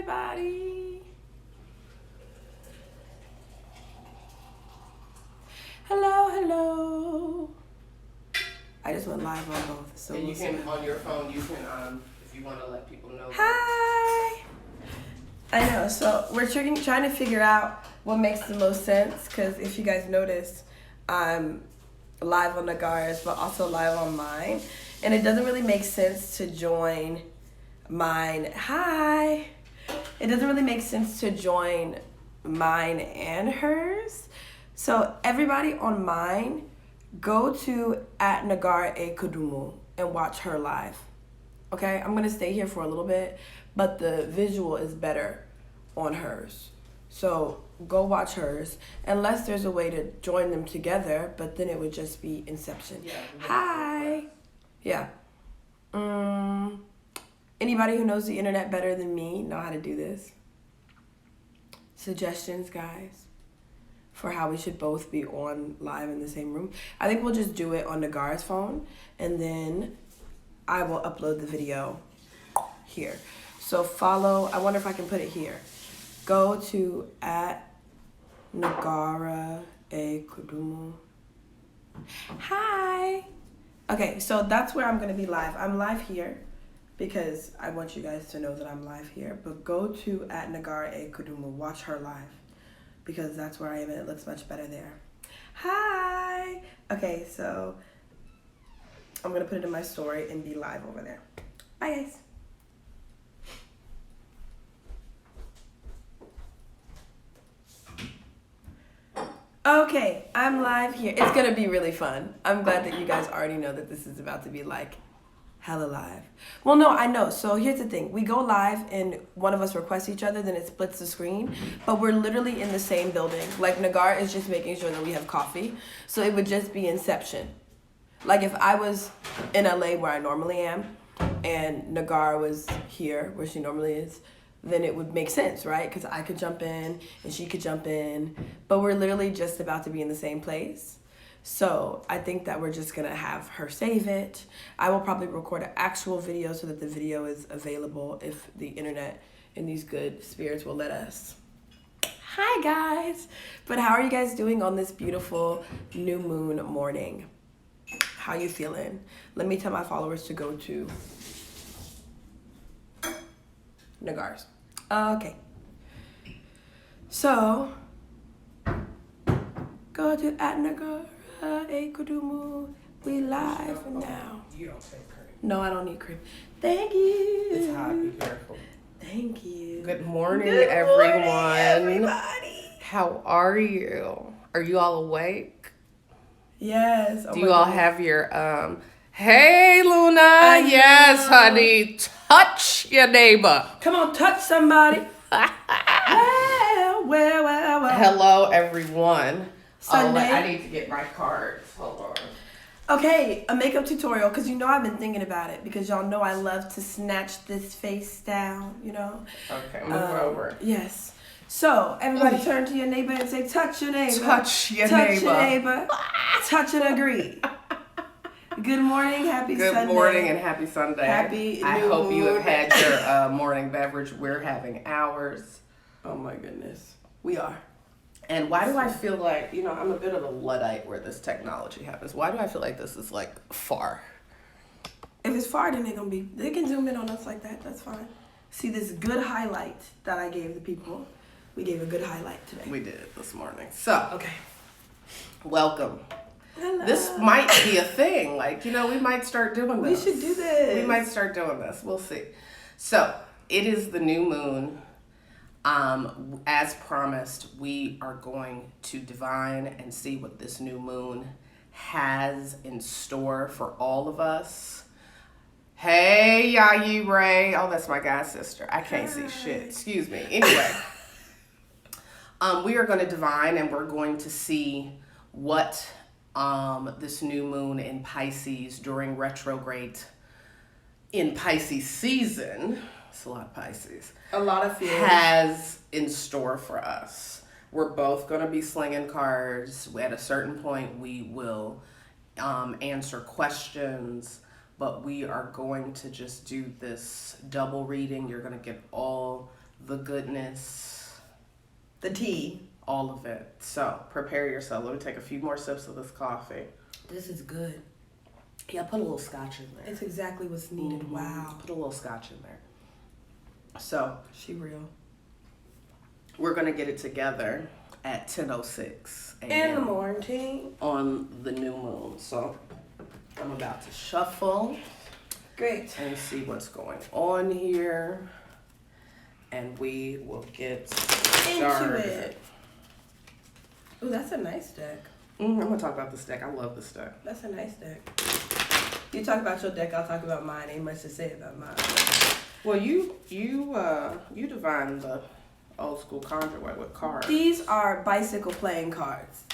everybody. Hello, hello. I just went live on both. So and you can, on your phone, you can, if you want to let people know. Hi. I know. So we're trying to figure out what makes the most sense. Because if you guys notice, I'm live on Nagar's, but also live on mine. And it doesn't really make sense to join mine. Hi. It doesn't really make sense to join mine and hers. So everybody on mine, go to @Nagar_A_Kudumu and watch her live. Okay, I'm gonna stay here for a little bit, but the visual is better on hers. So go watch hers, unless there's a way to join them together, but then it would just be Inception. Yeah, hi. Yeah. Anybody who knows the internet better than me know how to do this? Suggestions, guys, for how we should both be on live in the same room. I think we'll just do it on Nagar's phone, and then I will upload the video here. So follow, I wonder if I can put it here. Go to @Nagara_A_Kudumu. Hi. Okay, so that's where I'm gonna be live. I'm live here because I want you guys to know that I'm live here. But go to @Nagara_A_Kudumu, watch her live, because that's where I am and it looks much better there. Hi. Okay, so I'm gonna put it in my story and be live over there. Bye, guys. Okay, I'm live here. It's gonna be really fun. I'm glad that you guys already know that this is about to be like hella live. Well, no, I know. So here's the thing. We go live and one of us requests each other, then it splits the screen. But we're literally in the same building. Like Nagar is just making sure that we have coffee. So it would just be Inception. Like if I was in LA where I normally am and Nagar was here where she normally is, then it would make sense, right? Because I could jump in and she could jump in. But we're literally just about to be in the same place. So I think that we're just going to have her save it. I will probably record an actual video so that the video is available if the internet and these good spirits will let us. Hi, guys. But how are you guys doing on this beautiful new moon morning? How you feeling? Let me tell my followers to go to Nagar's. Okay. So, go to @Nagar_A_Kudumu. We live now. You don't take cream. No, I don't need cream. Thank you. It's hot, be careful. Thank you. Good morning, Good everyone. morning, everybody. How are you? Are you all awake? Yes. Oh Do you all have your, hey, Luna. Yes, know. honey. Touch your neighbor. Come on, touch somebody. well. Hello, everyone. Sunday. I need to get my cards. Hold on. Okay, a makeup tutorial, because you know I've been thinking about it, because y'all know I love to snatch this face down, you know? Okay, move over. Yes. So, everybody turn to your neighbor and say, touch your neighbor. Touch your Touch your neighbor. Touch and agree. Good morning, happy Sunday. Good morning and happy Sunday. Happy I new hope you moon. have had your morning beverage. We're having ours. Oh my goodness. We are. And why do I feel like, I'm a bit of a Luddite where this technology happens. Why do I feel like this is like far? If it's far, then they can zoom in on us like that. That's fine. See this good highlight that I gave the people. We gave a good highlight today. We did it this morning. So, Okay. welcome. Hello. This might be a thing. Like, we might start doing this. We should do this. We might start doing this. We'll see. So, it is the new moon. As promised, we are going to divine and see what this new moon has in store for all of us. Hey, Yayi Ray. Oh, that's my god sister. I can't see shit. Excuse me. Anyway, we are going to divine and we're going to see what this new moon in Pisces during retrograde in Pisces season. It's a lot of Pisces. A lot of fears. Has in store for us. We're both going to be slinging cards. At a certain point, we will answer questions, but we are going to just do this double reading. You're going to get all the goodness, The tea. all of it. So prepare yourself. Let me take a few more sips of this coffee. This is good. Yeah, put a little scotch in there. It's exactly what's needed. Mm-hmm. Wow. Put a little scotch in there. So She real. we're going to get it together at 10:06 In the a.m. morning. on the new moon. So I'm about to shuffle Great. and see what's going on here. And we will get started. Into it. Ooh, that's a nice deck. I'm going to talk about this deck. I love this deck. That's a nice deck. You talk about your deck, I'll talk about mine. Ain't much to say about mine. Well, you divine the old school conjure way with cards. These are bicycle playing cards.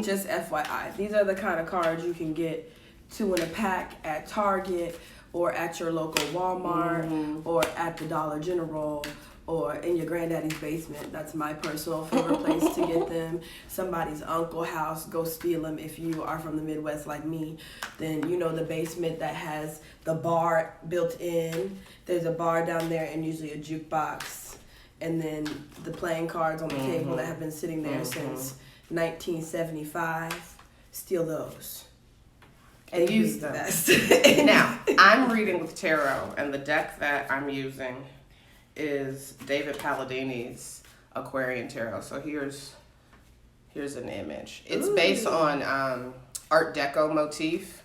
Just FYI. These are the kind of cards you can get 2 in a pack at Target or at your local Walmart or at the Dollar General or in your granddaddy's basement. That's my personal favorite place to get them. Somebody's uncle house, go steal them. If you are from the Midwest like me, then you know the basement that has the bar built in. There's a bar down there and usually a jukebox. And then the playing cards on the table that have been sitting there since 1975. Steal those. And use the best. Now, I'm reading with tarot, and the deck that I'm using is David Palladini's Aquarian Tarot. So here's an image. It's based on Art Deco motif.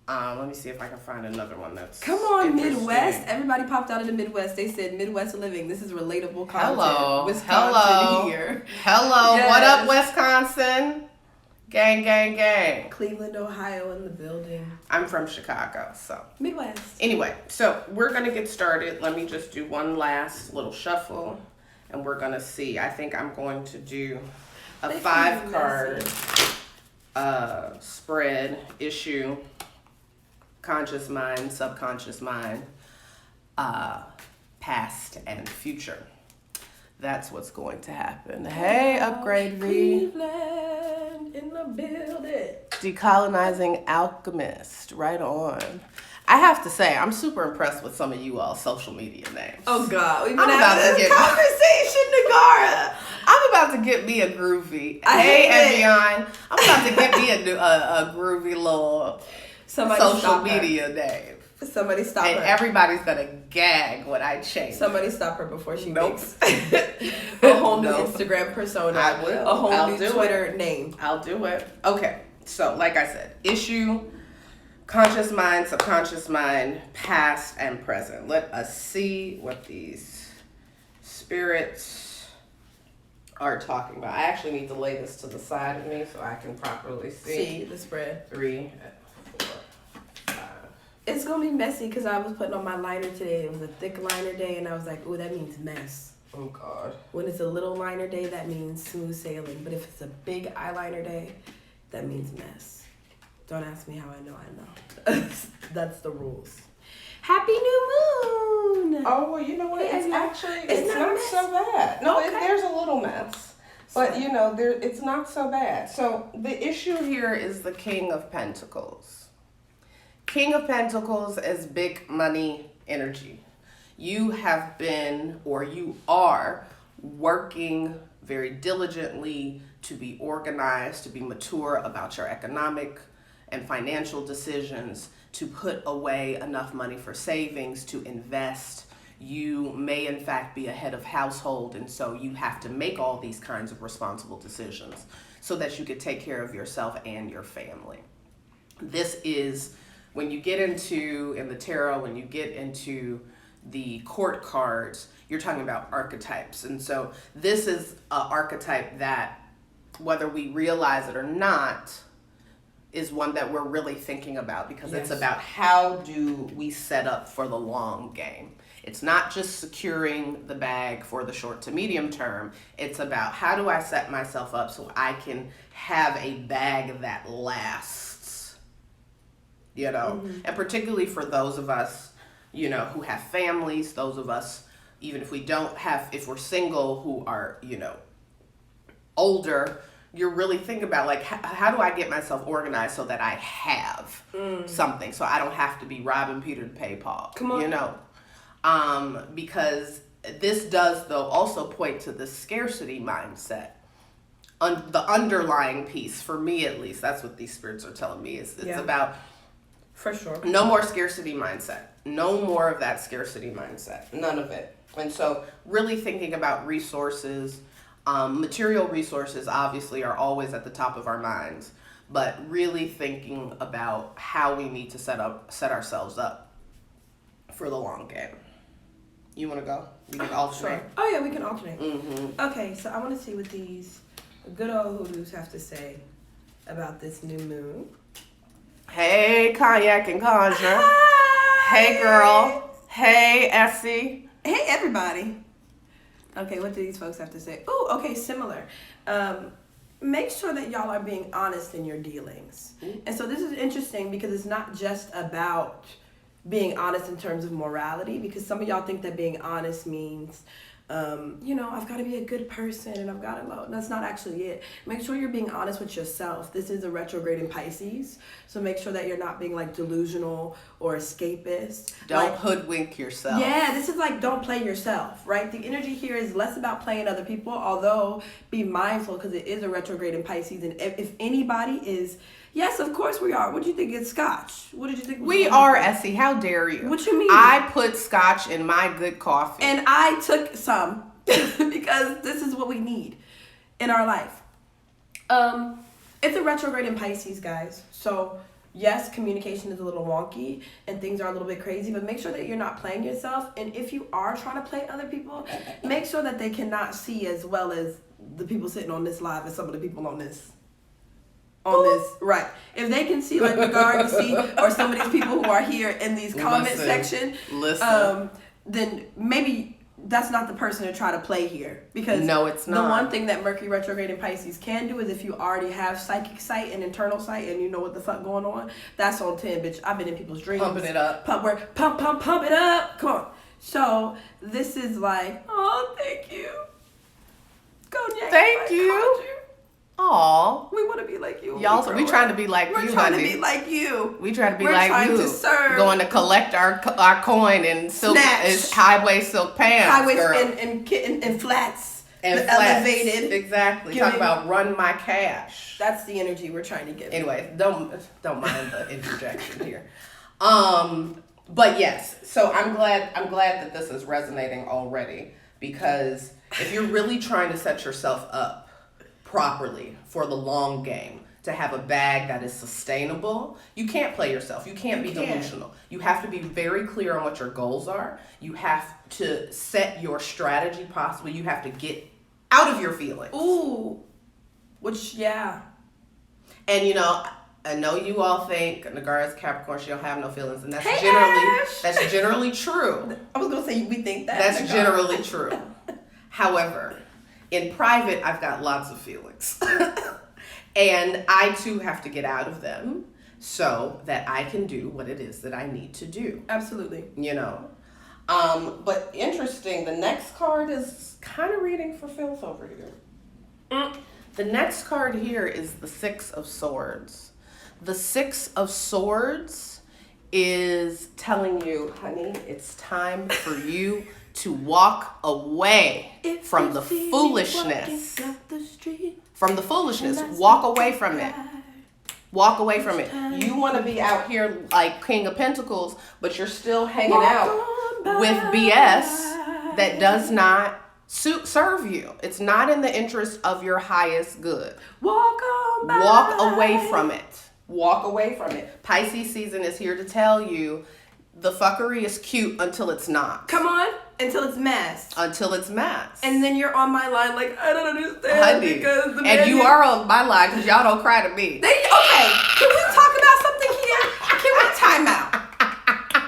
Let me see if I can find another one that's Come on, interesting. Midwest. Everybody popped out of the Midwest. They said Midwest living. This is relatable content. Hello. Wisconsin here. Hello. Yes. What up, Wisconsin? Gang, gang, gang. Cleveland, Ohio in the building. I'm from Chicago, so. Midwest. Anyway, so we're going to get started. Let me just do one last little shuffle, and we're going to see. I think I'm going to do a 5-card spread, issue, conscious mind, subconscious mind, past and future. That's what's going to happen. Hey, Upgrade V. Cleveland in the building. Decolonizing Alchemist. Right on. I have to say, I'm super impressed with some of you all social media names. Oh, God. We've I'm been about having to this get- conversation, Nagara. I'm about to get me a groovy. I Hey, hate it. Evian. I'm about to get me a groovy little Somebody social stop her. media name. Somebody stop And her. everybody's going to gag when I change. Somebody stop her before she Nope. makes a whole new Nope. Instagram persona. I will. A whole I'll new do Twitter name. I'll do it. Okay. So, like I said, issue, conscious mind, subconscious mind, past and present. Let us see what these spirits are talking about. I actually need to lay this to the side of me so I can properly See the spread. 3, 4, 5. It's gonna be messy because I was putting on my liner today. It was a thick liner day, and I was like, "Ooh, that means mess." Oh God. When it's a little liner day, that means smooth sailing. But if it's a big eyeliner day, that means mess. Don't ask me how I know. I know. That's the rules. Happy new moon. Oh well, you know what? Hey, It's not- actually it's it's not not mess. so bad. No, Okay. there's a little mess, but you know it's not so bad. So the issue here is the King of Pentacles. King of Pentacles is big money energy. You have been or you are working very diligently to be organized, to be mature about your economic and financial decisions, to put away enough money for savings, to invest. You may in fact be a head of household, and so you have to make all these kinds of responsible decisions so that you could take care of yourself and your family. This is when you get into, in the tarot, when you get into the court cards, you're talking about archetypes. And so this is an archetype that, whether we realize it or not, is one that we're really thinking about, because it's Yes. about how do we set up for the long game. It's not just securing the bag for the short to medium term. It's about how do I set myself up so I can have a bag that lasts, you know? And particularly for those of us, you know, who have families, those of us, even if we don't have, if we're single, who are, you know, older, you're really thinking about like, how do I get myself organized so that I have something, so I don't have to be robbing Peter to pay Paul. Come on. You know, because this does, though, also point to the scarcity mindset. The underlying piece, for me at least, that's what these spirits are telling me, is it's about, for sure, no more scarcity mindset. No more of that scarcity mindset. None of it. And so really thinking about resources, material resources obviously are always at the top of our minds, but really thinking about how we need to set ourselves up for the long game. You want to go? We can alternate. Sure. Oh yeah, we can alternate. Mm-hmm. Okay, so I want to see what these good old hoodoos have to say about this new moon. Hey, Cognac and Conjure. Hi. Hey, girl. Hey, Essie. Hey, everybody. Okay, what do these folks have to say? Oh, okay, similar. Make sure that y'all are being honest in your dealings. And so this is interesting because it's not just about being honest in terms of morality, because some of y'all think that being honest means, I've got to be a good person and I've got to love. That's not actually it. Make sure you're being honest with yourself. This is a retrograde in Pisces, so make sure that you're not being like delusional or escapist. Don't hoodwink yourself. Yeah, this is like, don't play yourself, right? The energy here is less about playing other people, although be mindful because it is a retrograde in Pisces, and if anybody is, yes, of course we are. What do you think? It's scotch. What did you think? We are, Essie. How dare you? What you mean? I put scotch in my good coffee. And I took some because this is what we need in our life. It's a retrograde in Pisces, guys. So yes, communication is a little wonky and things are a little bit crazy, but make sure that you're not playing yourself. And if you are trying to play other people, make sure that they cannot see as well as the people sitting on this live and some of the people on this. Right. If they can see, like Nagar, you see, or some of these people who are here in these comment section, then maybe that's not the person to try to play here. Because no, it's not. The one thing that Mercury retrograde in Pisces can do is if you already have psychic sight and internal sight and you know what the fuck going on, that's on 10, bitch. I've been in people's dreams. Pumping it up. Pump it up. Come on. So this is like, oh, thank you. Cognac. Thank you. Aw. We want to be like you. Y'all, we trying to be like We're you, trying honey. to be like you. We trying to be We're like trying you. to serve. Going to collect our coin in silk, is high waist silk pants. High waist girl. and flats. And the flats. Elevated. Exactly. Talk about run my cash. That's the energy we're trying to get. Anyway, don't mind the interjection here. But yes, so I'm glad that this is resonating already, because if you're really trying to set yourself up properly for the long game, to have a bag that is sustainable, you can't play yourself. You can't be delusional. You have to be very clear on what your goals are. You have to set your strategy possibly. You have to get out of your feelings. Ooh. Which, yeah. And I know you all think Nagara's Capricorn, she'll have no feelings, and that's generally true. I was gonna say we think that. That's generally true. However, in private, I've got lots of feelings. And I too have to get out of them so that I can do what it is that I need to do. Absolutely. But interesting, the next card is kind of reading for filth over here. The next card here is the Six of Swords. The Six of Swords is telling you, honey, it's time for you to walk away from the foolishness. From the foolishness. Walk away from it. Walk away from it. You want to be out here like King of Pentacles, but you're still hanging out with BS that does not serve you. It's not in the interest of your highest good. Walk on by. Walk away from it. Walk away from it. Pisces season is here to tell you the fuckery is cute until it's not. Come on. Until it's masked. Until it's masked. And then you're on my line like, I don't understand. Honey. Because the and you are on my line because y'all don't cry to me. Okay. Can we talk about something here? Can we time out?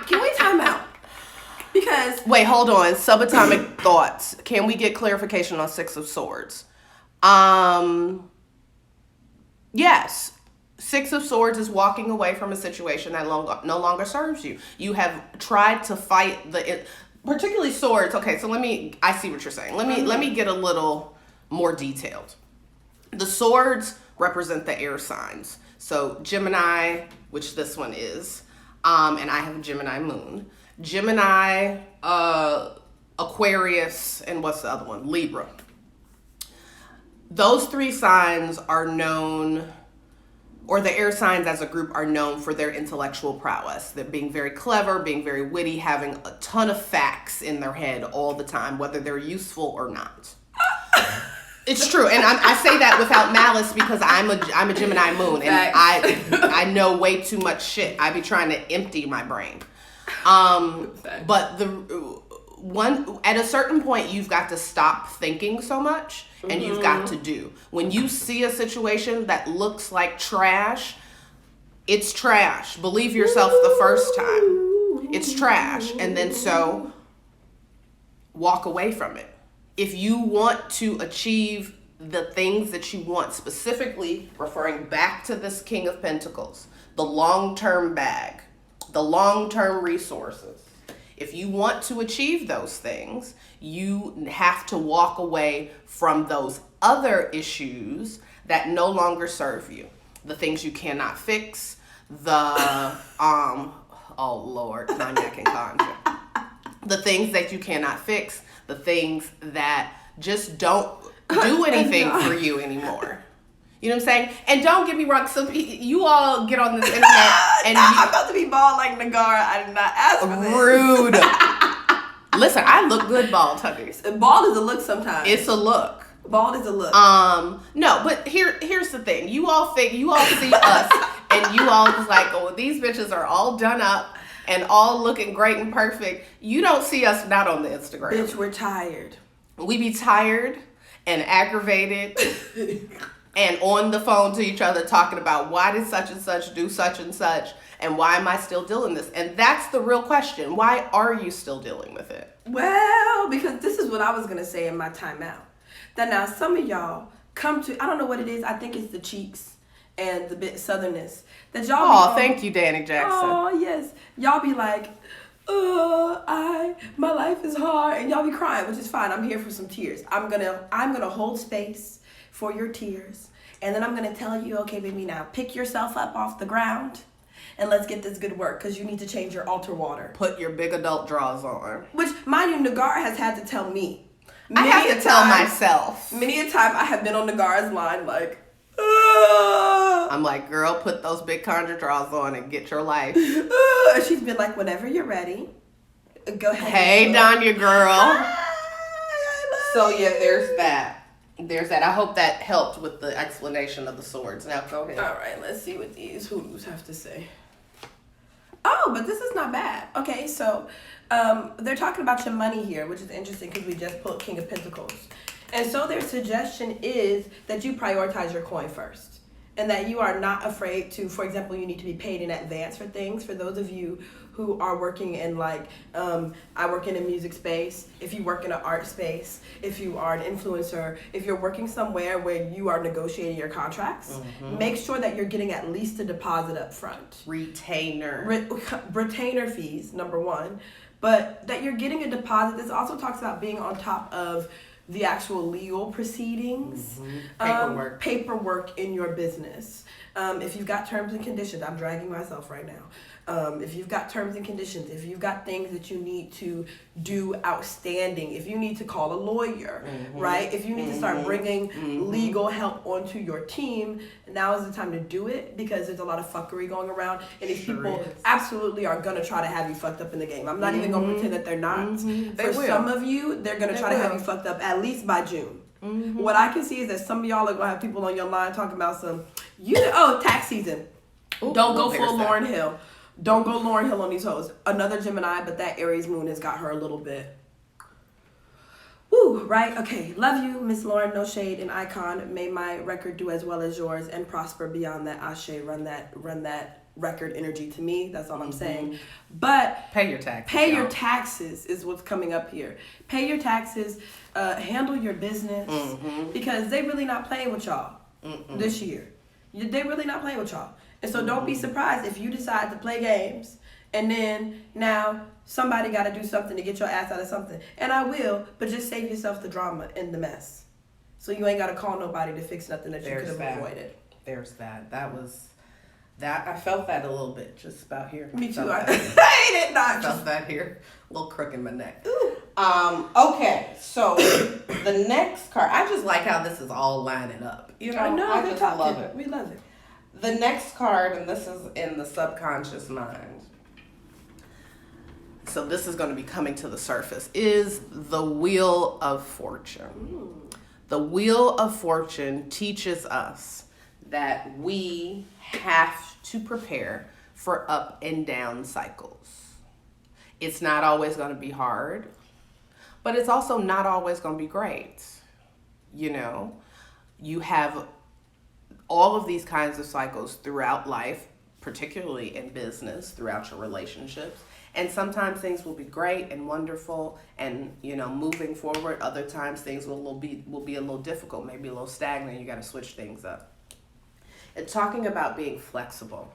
Can we time out? Because. Wait, hold on. Subatomic thoughts. Can we get clarification on Six of Swords? Yes. Six of Swords is walking away from a situation that no longer serves you. You have tried to fight particularly swords. Okay, so I see what you're saying. Let me get a little more detailed. The swords represent the air signs. So Gemini, which this one is, and I have a Gemini moon. Gemini Aquarius, and what's the other one? Libra. Those 3 signs are known, or the air signs as a group are known for their intellectual prowess. They're being very clever, being very witty, having a ton of facts in their head all the time, whether they're useful or not. It's true, and I say that without malice because I'm a Gemini moon, and I know way too much shit. I be trying to empty my brain. But at a certain point, you've got to stop thinking so much, and you've got to do. When you see a situation that looks like trash, it's trash. Believe yourself the first time. It's trash, and then so walk away from it. If you want to achieve the things that you want, specifically referring back to this King of Pentacles, the long-term bag, the long-term resources, if you want to achieve those things, you have to walk away from those other issues that no longer serve you. The things you cannot fix, oh Lord, Cognac and conjure. The things that you cannot fix, the things that just don't do anything for you anymore. You know what I'm saying? And don't get me wrong, you all get on this internet and I'm about to be bald like Nagara. I did not ask for this. Rude. Listen, I look good bald, honey. Bald is a look sometimes. It's a look. Bald is a look. No, but here's the thing. You all see us and you all just like, oh, these bitches are all done up and all looking great and perfect. You don't see us not on the Instagram. Bitch, we're tired. We be tired and aggravated and on the phone to each other talking about why did such and such do such and such and why am I still dealing with this? And that's the real question. Why are you still dealing with it? Well, because this is what I was going to say in my timeout. That now some of y'all come to, I don't know what it is. I think it's the cheeks and the bit southernness. That y'all thank you, Danny Jackson. Oh, yes. Y'all be like, my life is hard, and y'all be crying, which is fine. I'm here for some tears. I'm gonna hold space for your tears, and then I'm gonna tell you, okay, baby, now pick yourself up off the ground, and let's get this good work, because you need to change your altar water. Put your big adult drawers on. Which, mind you, Nagar has had to tell me. I have to tell myself. Many a time I have been on Nagar's line like, I'm like, girl, put those big conjure drawers on and get your life. And she's been like, whenever you're ready, go ahead. Hey, Danya, girl. So yeah, there's that. I hope that helped with the explanation of the swords. Now go ahead. All right, let's see what these hoodoos have to say. Oh, but this is not bad. Okay, so they're talking about your money here, which is interesting because we just pulled King of Pentacles. And so their suggestion is that you prioritize your coin first. And that you are not afraid to, for example, you need to be paid in advance for things. For those of you who are working in I work in a music space, if you work in an art space, if you are an influencer, if you're working somewhere where you are negotiating your contracts, make sure that you're getting at least a deposit up front. Retainer fees, number one. But that you're getting a deposit. This also talks about being on top of the actual legal proceedings, paperwork in your business. If you've got terms and conditions, I'm dragging myself right now. If you've got terms and conditions, if you've got things that you need to do outstanding, if you need to call a lawyer, right? If you need to start bringing legal help onto your team, now is the time to do it because there's a lot of fuckery going around and these people absolutely are going to try to have you fucked up in the game. I'm not even going to pretend that they're not. For some of you, they're going to try to have you fucked up at least by June. What I can see is that some of y'all are going to have people on your line talking about tax season. Don't go full Lauryn Hill. Don't go Lauryn Hill on these hoes. Another Gemini, but that Aries moon has got her a little bit. Woo, right? Okay. Love you, Miss Lauren. No shade and icon. May my record do as well as yours and prosper beyond that. Ashe, run that record energy to me. That's all I'm saying. But pay your taxes. Pay your taxes is what's coming up here. Pay your taxes. Handle your business because they really not playing with y'all this year. They really not playing with y'all. And so don't be surprised if you decide to play games and then now somebody got to do something to get your ass out of something. And I will, but just save yourself the drama and the mess. So you ain't got to call nobody to fix nothing that you could have avoided. There's that. I felt that a little bit just about here. Me too. I hate it. I felt that here. A little crook in my neck. Okay, so the next card, I just like how this is all lining up. You know, I just love it. We love it. The next card, and this is in the subconscious mind, so this is going to be coming to the surface, is the Wheel of Fortune. Ooh. The Wheel of Fortune teaches us that we have to prepare for up and down cycles. It's not always going to be hard, but it's also not always going to be great. You know, you have all of these kinds of cycles throughout life, particularly in business, throughout your relationships. And sometimes things will be great and wonderful and, you know, moving forward. Other times things will be a little difficult, maybe a little stagnant. You got to switch things up. And talking about being flexible,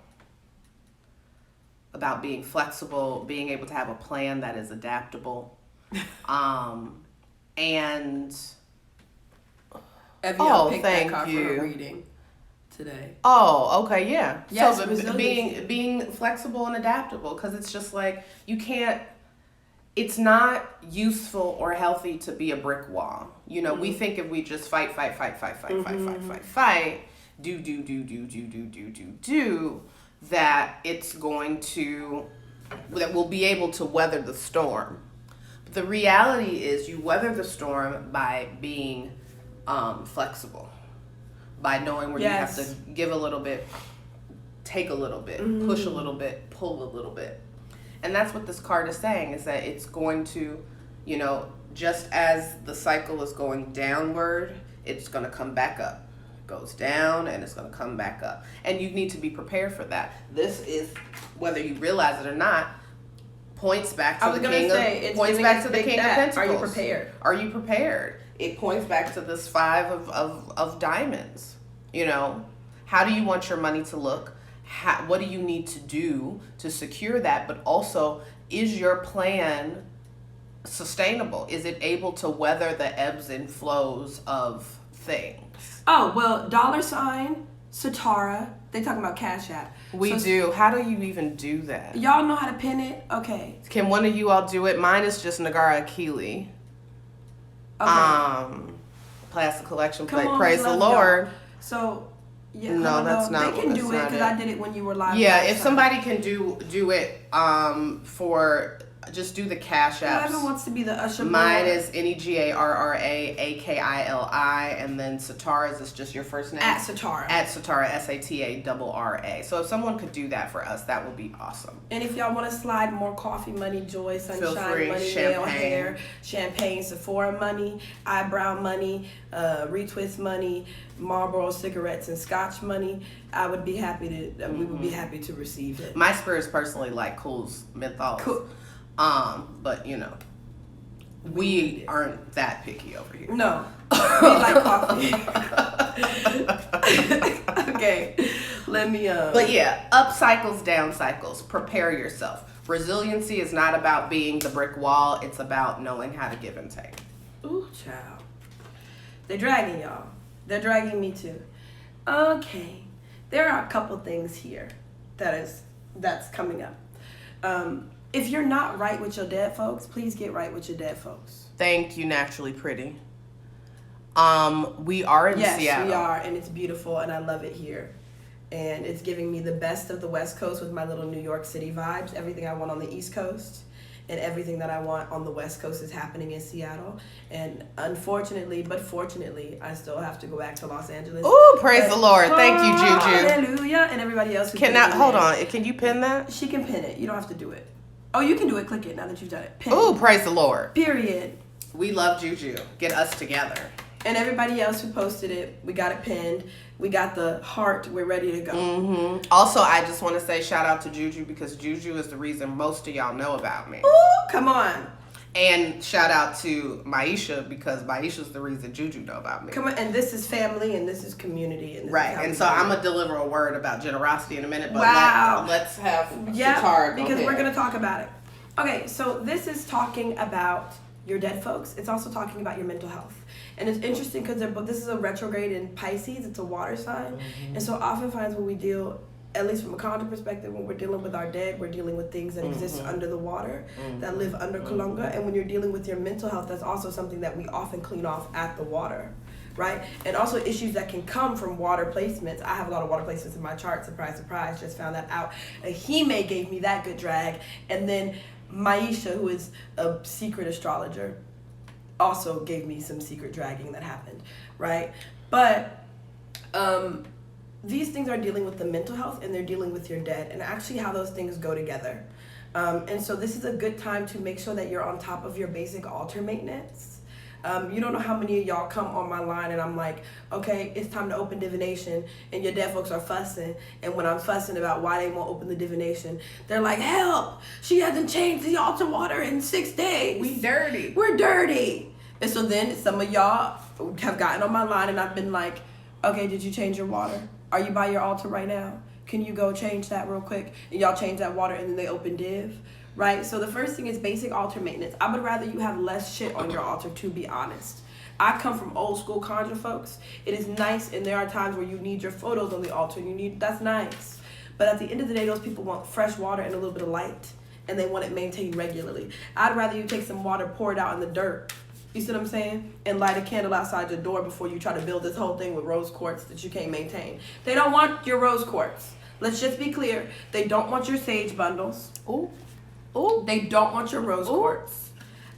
being able to have a plan that is adaptable. And Evie picked that card for her reading today. Oh, okay, yeah. Yes, so being flexible and adaptable, because it's just like you can't. It's not useful or healthy to be a brick wall. You know, we think if we just fight, do, that it's going to, that we'll be able to weather the storm. But the reality is, you weather the storm by being flexible. By knowing where you have to give a little bit, take a little bit, push a little bit, pull a little bit. And that's what this card is saying, is that it's going to, you know, just as the cycle is going downward, it's going to come back up. It goes down and it's going to come back up. And you need to be prepared for that. This is, whether you realize it or not, points back to the King of Pentacles. Are you prepared? Are you prepared? It points back to this 5 of diamonds. You know, how do you want your money to look? What do you need to do to secure that? But also, is your plan sustainable? Is it able to weather the ebbs and flows of things? Oh, well, $ SATARRA. They talking about Cash App. We do. How do you even do that? Y'all know how to pin it? Okay. Can one of you all do it? Mine is just Nagara Akili. Okay. Plastic collection plate. Praise the Lord. Y'all. So, yeah. No, that's not. They can do it because I did it when you were live. Yeah, if somebody can do it, for just do the Cash Apps. Whoever wants to be the usher. Mine is NEGARRA AKILI, and then SATARRA's is just your first name. At SATARRA. At SATARRA SATARRA. So if someone could do that for us, that would be awesome. And if y'all want to slide more coffee money, joy, sunshine money, champagne. nail, hair, champagne, Sephora money, eyebrow money, retwist money, Marlboro cigarettes and Scotch money, I would be happy to. We would be happy to receive it. My spirits personally like Cool's menthols. Cool. But you know, we aren't that picky over here. No, we like coffee. Okay, let me. But yeah, up cycles, down cycles. Prepare yourself. Resiliency is not about being the brick wall. It's about knowing how to give and take. Ooh, child. They're dragging y'all. They're dragging me too. Okay, there are a couple things here that's coming up. If you're not right with your dead folks, please get right with your dead folks. Thank you, Naturally Pretty. We are in Seattle. Yes, we are, and it's beautiful, and I love it here. And it's giving me the best of the West Coast with my little New York City vibes. Everything I want on the East Coast and everything that I want on the West Coast is happening in Seattle. And unfortunately, but fortunately, I still have to go back to Los Angeles. Ooh, praise the Lord. Thank you, Juju. Hallelujah. And everybody else who hold on. Can you pin that? She can pin it. You don't have to do it. Oh, you can do it. Click it now that you've done it. Pin. Ooh, praise the Lord. Period. We love Juju. Get us together. And everybody else who posted it, we got it pinned. We got the heart. We're ready to go. Also, I just want to say shout out to Juju, because Juju is the reason most of y'all know about me. Ooh, come on. And shout out to Maisha, because Maisha's the reason Juju know about me. Come on, and this is family, and this is community, and this right. Is how and so I'm gonna deliver a word about generosity in a minute. But wow. let's have SATARRA because we're gonna talk about it. Okay, so this is talking about your dead folks. It's also talking about your mental health. And it's interesting because this is a retrograde in Pisces. It's a water sign. And so oftentimes when we deal at least from a conjurer perspective, when we're dealing with our dead, we're dealing with things that exist under the water, that live under Kalunga. And when you're dealing with your mental health, that's also something that we often clean off at the water, right? And also issues that can come from water placements. I have a lot of water placements in my chart. Surprise, surprise, just found that out. Hime gave me that good drag. And then Maisha, who is a secret astrologer, also gave me some secret dragging that happened, right? But these things are dealing with the mental health, and they're dealing with your dead, and actually how those things go together. And so this is a good time to make sure that you're on top of your basic altar maintenance. You don't know how many of y'all come on my line and I'm like, okay, it's time to open divination, and your dead folks are fussing. And when I'm fussing about why they won't open the divination, they're like, help, she hasn't changed the altar water in 6 days. We dirty. We're dirty. And so then some of y'all have gotten on my line and I've been like, okay, did you change your water? Are you by your altar right now? Can you go change that real quick? And y'all change that water and then they open div, right? So the first thing is basic altar maintenance. I would rather you have less shit on your altar, to be honest. I come from old school conjure folks. It is nice, and there are times where you need your photos on the altar. That's nice. But at the end of the day, those people want fresh water and a little bit of light, and they want it maintained regularly. I'd rather you take some water, pour it out in the dirt, you see what I'm saying? And light a candle outside your door before you try to build this whole thing with rose quartz that you can't maintain. They don't want your rose quartz. Let's just be clear. They don't want your sage bundles. Ooh. Ooh. They don't want your rose quartz.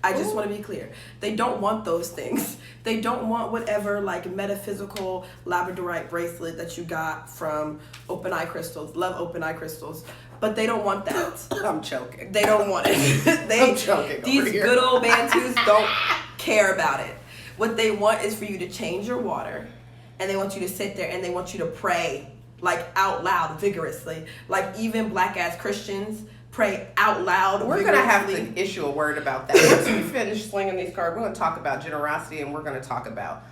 I just want to be clear. They don't want those things. They don't want whatever like metaphysical labradorite bracelet that you got from Open Eye Crystals. Love Open Eye Crystals. But they don't want that. I'm choking. They don't want it. I'm choking. These good old Bantus don't care about it. What they want is for you to change your water, and they want you to sit there and they want you to pray like out loud vigorously. Like even black ass Christians pray out loud. We're gonna have to issue a word about that. Once we finish slinging these cards, we're gonna talk about generosity, and we're gonna talk about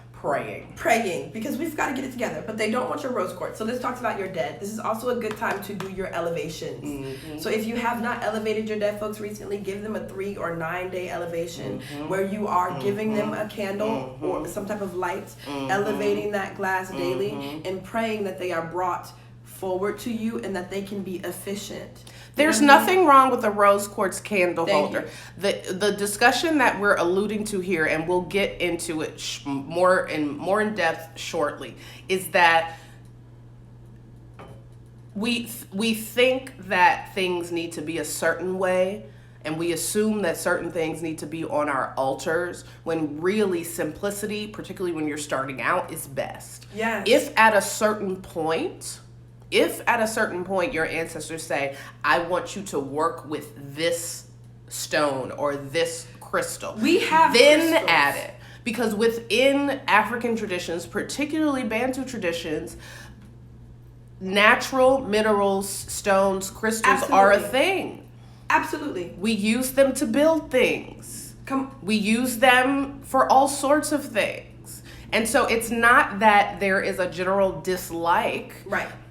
praying, because we've got to get it together. But they don't want your rose quartz. So this talks about your dead. This is also a good time to do your elevations. So if you have not elevated your dead folks recently, give them a 3 or 9 day elevation where you are giving them a candle or some type of light, elevating that glass daily, and praying that they are brought forward to you and that they can be efficient. There's nothing wrong with a rose quartz candle holder. The discussion that we're alluding to here, and we'll get into it more in depth shortly, is that we think that things need to be a certain way, and we assume that certain things need to be on our altars, when really simplicity, particularly when you're starting out, is best. Yes. If at a certain point your ancestors say, I want you to work with this stone or this crystal, we have then crystals. add it. Because within African traditions, particularly Bantu traditions, natural minerals, stones, crystals are a thing. Absolutely. We use them to build things. We use them for all sorts of things. And so it's not that there is a general dislike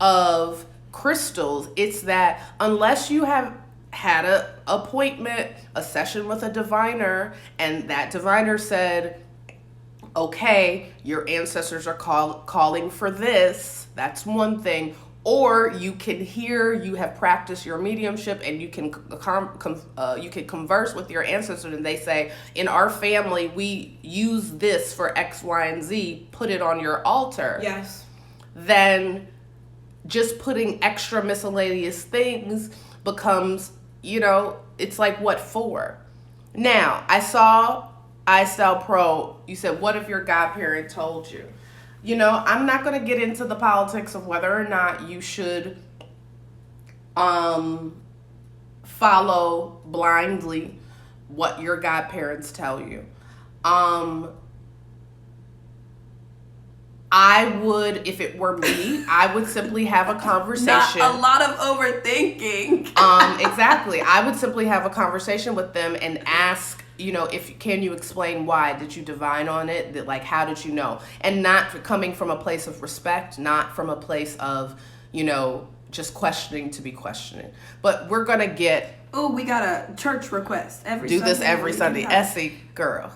of crystals. It's that unless you have had an appointment, a session with a diviner, and that diviner said, okay, your ancestors are calling for this, that's one thing. Or you can hear, you have practiced your mediumship, and you can converse with your ancestors, and they say, in our family, we use this for X, Y, and Z, put it on your altar. Yes. Then just putting extra miscellaneous things becomes, it's like, what for? Now, I saw iStyle Pro, you said, what if your godparent told you? I'm not going to get into the politics of whether or not you should follow blindly what your godparents tell you. I would, if it were me, I would simply have a conversation. Not a lot of overthinking. Exactly. I would simply have a conversation with them and ask, can you explain why? Did you divine on it? How did you know? And not coming from a place of respect, not from a place of, just questioning to be questioning. But we're going to get... Oh, we got a church request every Sunday. Do this every Sunday. Essie, girl.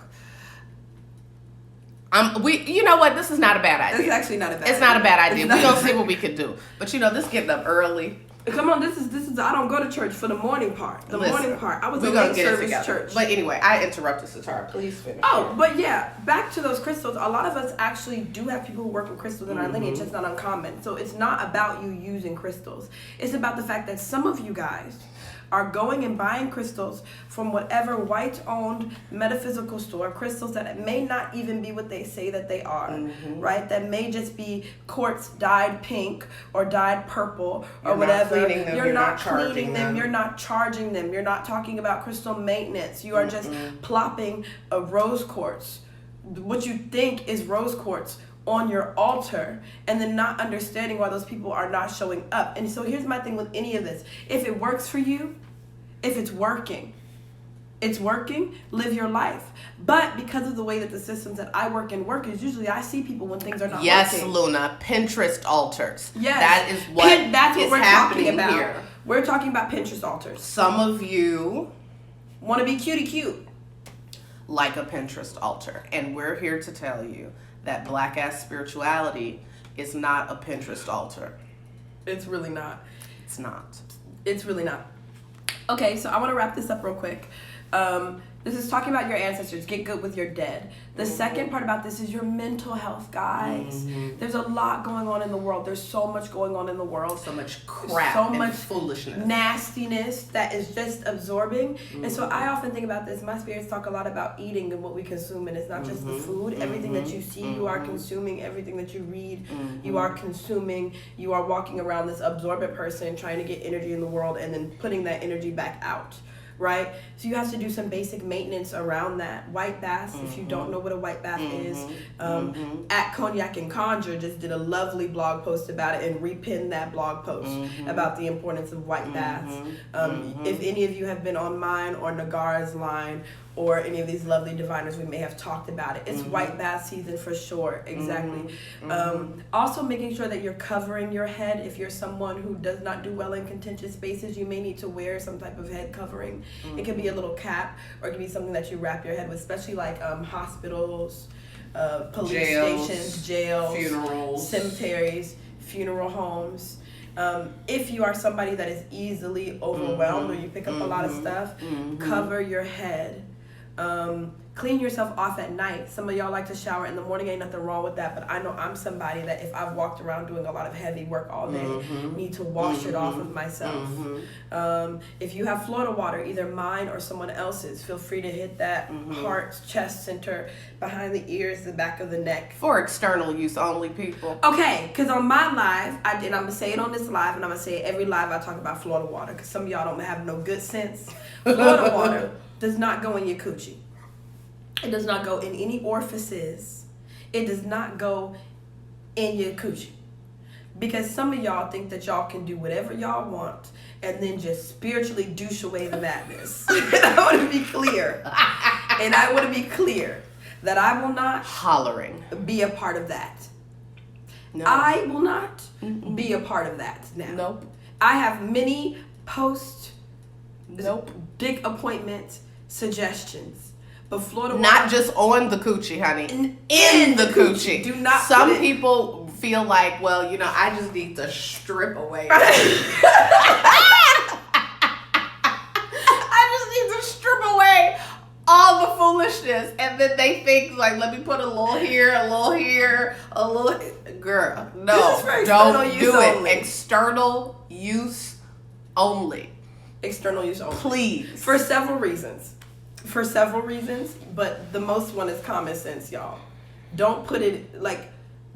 You know what? This is not a bad idea. It's actually not a bad idea. It's not a bad idea. We're going to see what we can do. But this getting up early. Come on, this is. I don't go to church for the morning part. Morning part. I was in late service church. But anyway, I interrupted SATARRA. Please finish. Oh, but yeah, back to those crystals. A lot of us actually do have people who work with crystals in our lineage. It's not uncommon. So it's not about you using crystals. It's about the fact that some of you guys are going and buying crystals from whatever white-owned metaphysical store, crystals that may not even be what they say that they are, right? That may just be quartz dyed pink or dyed purple or whatever. You're not cleaning them. You're not charging them. You're not talking about crystal maintenance. You are just plopping a rose quartz, what you think is rose quartz, on your altar, and then not understanding why those people are not showing up. And so here's my thing with any of this. If it works for you, if it's working, live your life. But because of the way that the systems that I work in work is usually I see people when things are not working. Yes, Luna, Pinterest altars. Yes. That is what that's what we're talking about. Here. We're talking about Pinterest altars. Some of you want to be cutie cute. Like a Pinterest altar. And we're here to tell you that black ass spirituality is not a Pinterest altar. It's really not. It's not. It's really not. Okay, so I want to wrap this up real quick. This is talking about your ancestors. Get good with your dead. The second part about this is your mental health, guys. There's a lot going on in the world. There's so much going on in the world. So much crap. So much foolishness. Nastiness that is just absorbing. And so I often think about this. My spirits talk a lot about eating and what we consume. And it's not just the food. Everything that you see, you are consuming. Everything that you read, you are consuming. You are walking around this absorbent person trying to get energy in the world and then putting that energy back out. Right? So you have to do some basic maintenance around that. White baths, if you don't know what a white bath is, at Cognac and Conjure just did a lovely blog post about it and repinned that blog post about the importance of white baths. If any of you have been on mine or Nagara's line or any of these lovely diviners, we may have talked about it. It's white bath season for sure, exactly. Also making sure that you're covering your head. If you're someone who does not do well in contentious spaces, you may need to wear some type of head covering. It could be a little cap, or it could be something that you wrap your head with, especially like hospitals, police stations, jails, funerals, cemeteries, funeral homes. If you are somebody that is easily overwhelmed or you pick up a lot of stuff, cover your head. Clean yourself off at night. Some of y'all like to shower in the morning. Ain't nothing wrong with that, but I know I'm somebody that if I've walked around doing a lot of heavy work all day, need to wash it off of myself. If you have Florida water, either mine or someone else's, feel free to hit that heart, chest center, behind the ears, the back of the neck. For external use only, people. Okay, because on my live, I'm going to say it on this live, and I'm going to say it every live I talk about Florida water, because some of y'all don't have no good sense. Florida water does not go in your coochie. It does not go in any orifices. It does not go in your coochie. Because some of y'all think that y'all can do whatever y'all want and then just spiritually douche away the madness. And I want to be clear. And I want to be clear that I will not be a part of that. No. I will not be a part of that now. Nope. I have many big appointment suggestions. But Florida water, not just on the coochie, honey. In the coochie. Do not. Some people feel like, well, I just need to strip away. I just need to strip away all the foolishness, and then they think like, let me put a little here, a little here, a little. Girl, no, don't do it. Only. External use only. External use only. Please. For several reasons. But the most one is common sense, y'all. Don't put it,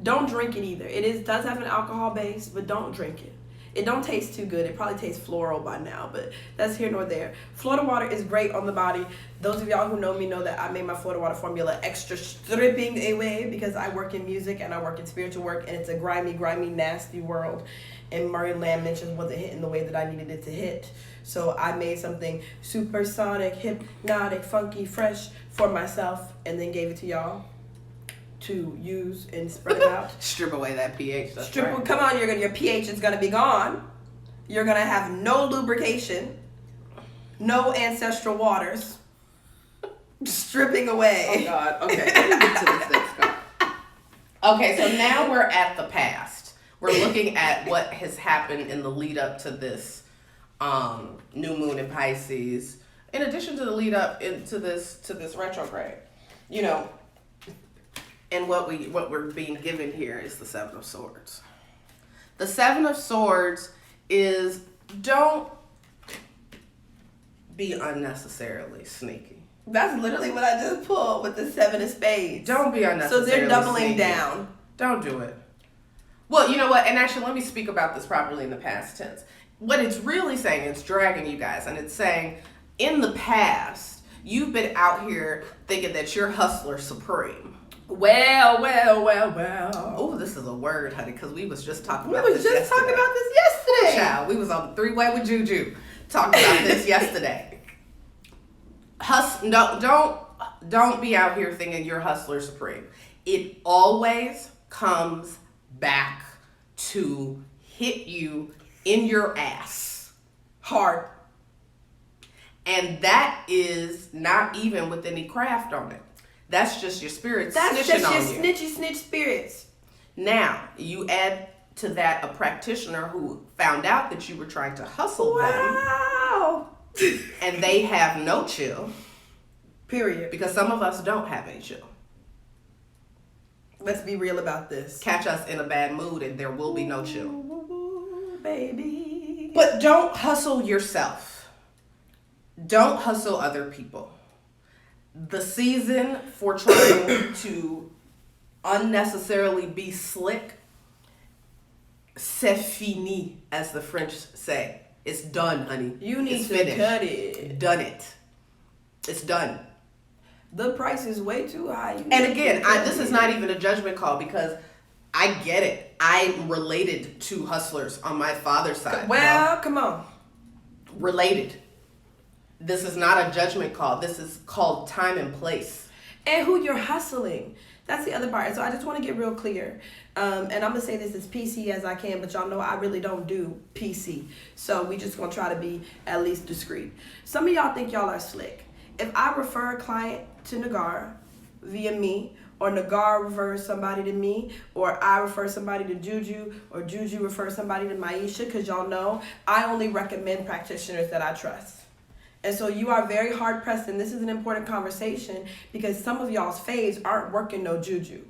don't drink it either. It does have an alcohol base, but don't drink it. It don't taste too good. It probably tastes floral by now, but that's here nor there. Florida water is great on the body. Those of y'all who know me know that I made my Florida water formula extra stripping away because I work in music and I work in spiritual work, and it's a grimy, nasty world. And Murray Lamb mentions wasn't hitting the way that I needed it to hit. So I made something supersonic, hypnotic, funky, fresh for myself, and then gave it to y'all to use and spread it out. Strip away that pH. Right. Come on, your pH is gonna be gone. You're gonna have no lubrication, no ancestral waters. Stripping away. Oh God. Okay. Let me get to this next card. Okay, so now we're at the past. We're looking at what has happened in the lead up to this new moon in Pisces. In addition to the lead up into this retrograde, you know, and what we're being given here is the Seven of Swords. The Seven of Swords is don't be unnecessarily sneaky. That's literally what I just pulled with the Seven of Spades. Don't be unnecessarily So they're doubling sneaky. down. Don't do it. Well, you know what? And actually, let me speak about this properly in the past tense. What it's really saying, it's dragging you guys, and it's saying, in the past, you've been out here thinking that you're hustler supreme. Well. Oh, this is a word, honey, because we was just talking We about was this just talking yesterday. about this yesterday. Child, we was on the three-way with Juju talking about this yesterday. Don't be out here thinking you're hustler supreme. It always comes back to hit you in your ass Hard. and that is not even with any craft on it. That's just your spirit That's snitching just on your you. snitchy spirits. Now you add to that a practitioner who found out that you were trying to hustle Wow. them, and they have no chill. Period. Because some of us don't have any chill. Let's be real about this. Catch us in a bad mood and there will be no chill. Ooh, baby. But don't hustle yourself. Don't hustle other people. The season for trying to unnecessarily be slick, c'est fini, as the French say. It's done, honey. You need It's to finished. cut it. Done it. It's done. The price is way too high. And again, this is not even a judgment call because I get it. I'm related to hustlers on my father's side. Well, come on. Related. This is not a judgment call. This is called time and place. And who you're hustling. That's the other part. So I just want to get real clear. And I'm going to say this as PC as I can, but y'all know I really don't do PC. So we just going to try to be at least discreet. Some of y'all think y'all are slick. If I refer a client to Nagar via me, or Nagar refers somebody to me, or I refer somebody to Juju, or Juju refers somebody to Maisha, because y'all know I only recommend practitioners that I trust. And so you are very hard pressed, and this is an important conversation because some of y'all's faves aren't working no Juju.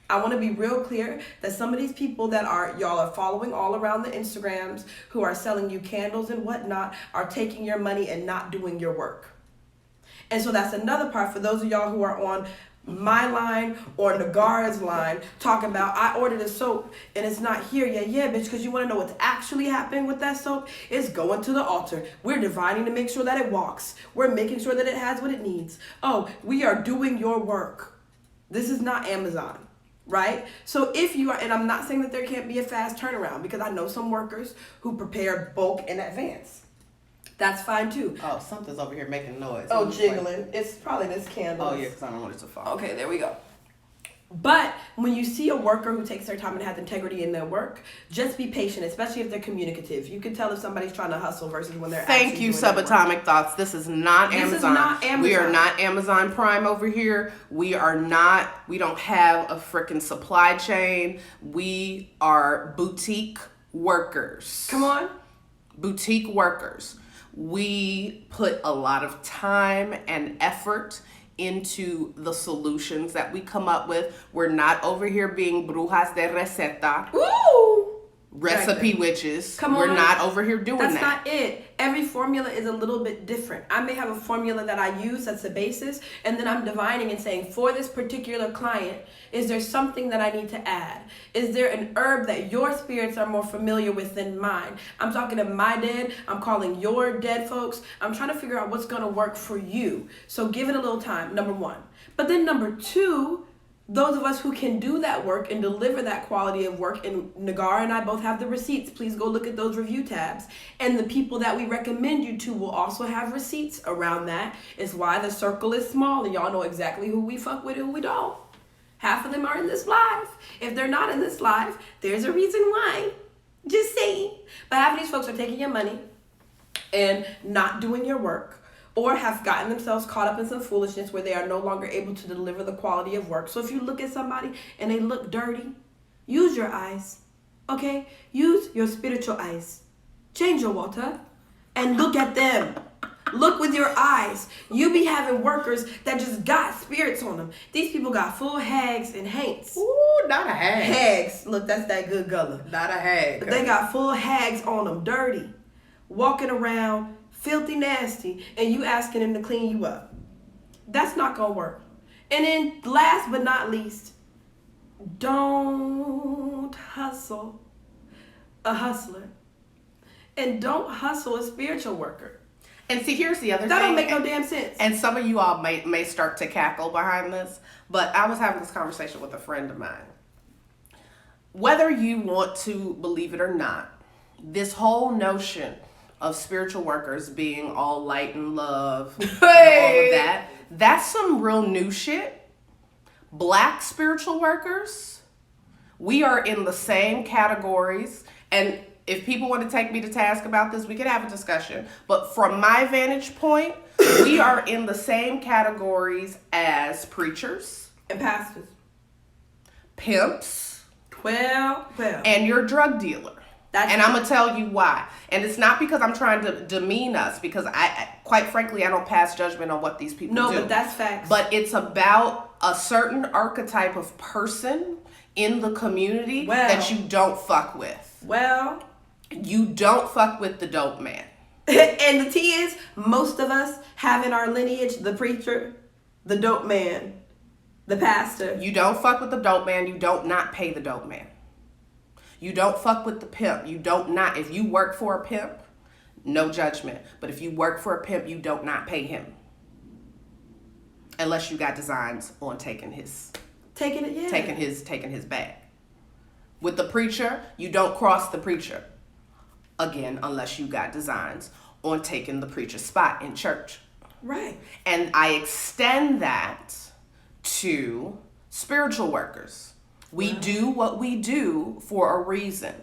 I want to be real clear that some of these people that y'all are following all around the Instagrams who are selling you candles and whatnot are taking your money and not doing your work. And so that's another part for those of y'all who are on my line or Nagara's line talking about I ordered a soap and it's not here yet. Yeah, bitch, because you want to know what's actually happening with that soap? It's going to the altar. We're divining to make sure that it walks. We're making sure that it has what it needs. Oh, we are doing your work. This is not Amazon, right? So if you are, and I'm not saying that there can't be a fast turnaround because I know some workers who prepare bulk in advance. That's fine too. Oh, something's over here making noise. Oh, jiggling. It's probably this candle. Oh, yeah, because I don't want it to fall. Okay, there we go. But when you see a worker who takes their time and has integrity in their work, just be patient, especially if they're communicative. You can tell if somebody's trying to hustle versus when they're Thank actually you, doing their work. Subatomic Thoughts. This is not This Amazon. is not Amazon. We are not Amazon Prime over here. We don't have a freaking supply chain. We are boutique workers. Come on. Boutique workers. We put a lot of time and effort into the solutions that we come up with. We're not over here being brujas de receta. Ooh. Recipe witches. Come We're on. not over here doing That's that. not it. Every formula is a little bit different. I may have a formula that I use that's the basis, and then I'm divining and saying, for this particular client, is there something that I need to add? Is there an herb that your spirits are more familiar with than mine? I'm talking to my dead. I'm calling your dead folks. I'm trying to figure out what's going to work for you. So give it a little time, number one. But then number two, those of us who can do that work and deliver that quality of work, and Nagar and I both have the receipts. Please go look at those review tabs. And the people that we recommend you to will also have receipts around that. It's why the circle is small, and y'all know exactly who we fuck with and who we don't. Half of them are in this live. If they're not in this live, there's a reason why. Just saying. But half of these folks are taking your money and not doing your work, or have gotten themselves caught up in some foolishness where they are no longer able to deliver the quality of work. So if you look at somebody and they look dirty, use your eyes, okay? Use your spiritual eyes. Change your water and look at them. Look with your eyes. You be having workers that just got spirits on them. These people got full hags and haints. Ooh, not a hag. Hags. Look, that's that good gullah. Not a hag. But they got full hags on them, dirty, walking around, filthy nasty, and you asking them to clean you up. That's not going to work. And then last but not least, don't hustle a hustler. And don't hustle a spiritual worker. And see, here's the other thing. That don't make no damn sense. And some of you all may start to cackle behind this, but I was having this conversation with a friend of mine. Whether you want to believe it or not, this whole notion of spiritual workers being all light and love, and all of that, that's some real new shit. Black spiritual workers, we are in the same categories, and if people want to take me to task about this, we could have a discussion. But from my vantage point, we are in the same categories as preachers. And pastors. Pimps. Well. And your drug dealer. And I'm going to tell you why. And it's not because I'm trying to demean us, because I quite frankly, I don't pass judgment on what these people do. No, but that's facts. But it's about a certain archetype of person in the community that you don't fuck with. Well, you don't fuck with the dope man. And the T is, most of us have in our lineage the preacher, the dope man, the pastor. You don't fuck with the dope man. You don't not pay the dope man. You don't fuck with the pimp. You don't not. If you work for a pimp, no judgment. But if you work for a pimp, you don't not pay him. Unless you got designs on taking his bag. With the preacher, you don't cross the preacher. Again, unless you got designs on taking the preacher's spot in church. Right. And I extend that to spiritual workers. We do what we do for a reason.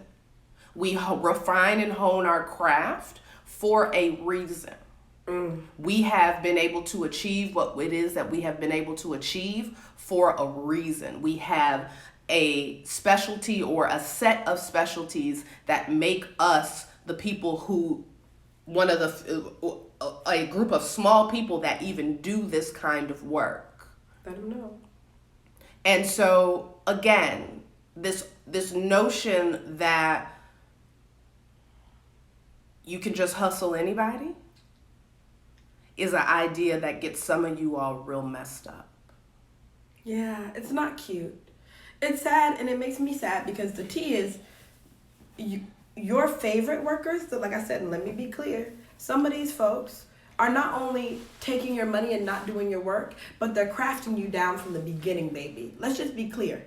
We refine and hone our craft for a reason. We have been able to achieve what it is that we have been able to achieve for a reason. We have a specialty or a set of specialties that make us the people who, a group of small people that even do this kind of work. I don't know. And so again, this notion that you can just hustle anybody is an idea that gets some of you all real messed up. Yeah, it's not cute. It's sad, and it makes me sad because the T is your favorite workers. So like I said, and let me be clear, some of these folks are not only taking your money and not doing your work, but they're crafting you down from the beginning, baby. Let's just be clear.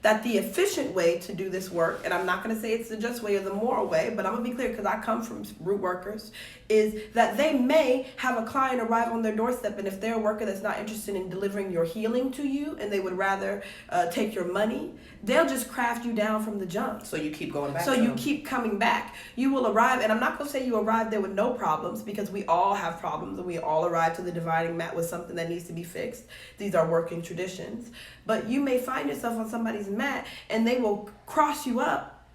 That the efficient way to do this work, and I'm not going to say it's the just way or the moral way, but I'm going to be clear because I come from root workers, is that they may have a client arrive on their doorstep, and if they're a worker that's not interested in delivering your healing to you and they would rather take your money, they'll just craft you down from the jump. So you keep going back. So you keep coming back. You will arrive, and I'm not going to say you arrive there with no problems, because we all have problems and we all arrive to the dividing mat with something that needs to be fixed. These are working traditions. But you may find yourself on somebody's mat and they will cross you up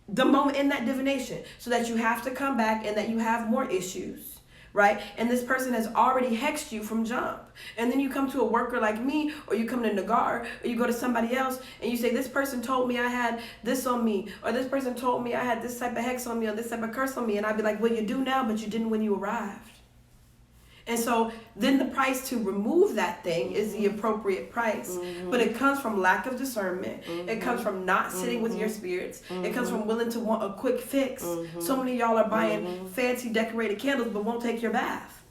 the moment in that divination, so that you have to come back and that you have more issues, right? And this person has already hexed you from jump. And then you come to a worker like me, or you come to Nagar, or you go to somebody else and you say, this person told me I had this on me, or this person told me I had this type of hex on me, or this type of curse on me. And I'd be like, well, you do now, but you didn't when you arrived. And so then the price to remove that thing is the appropriate price. But it comes from lack of discernment. It comes from not sitting with your spirits. It comes from willing to want a quick fix. So many of y'all are buying fancy decorated candles but won't take your bath.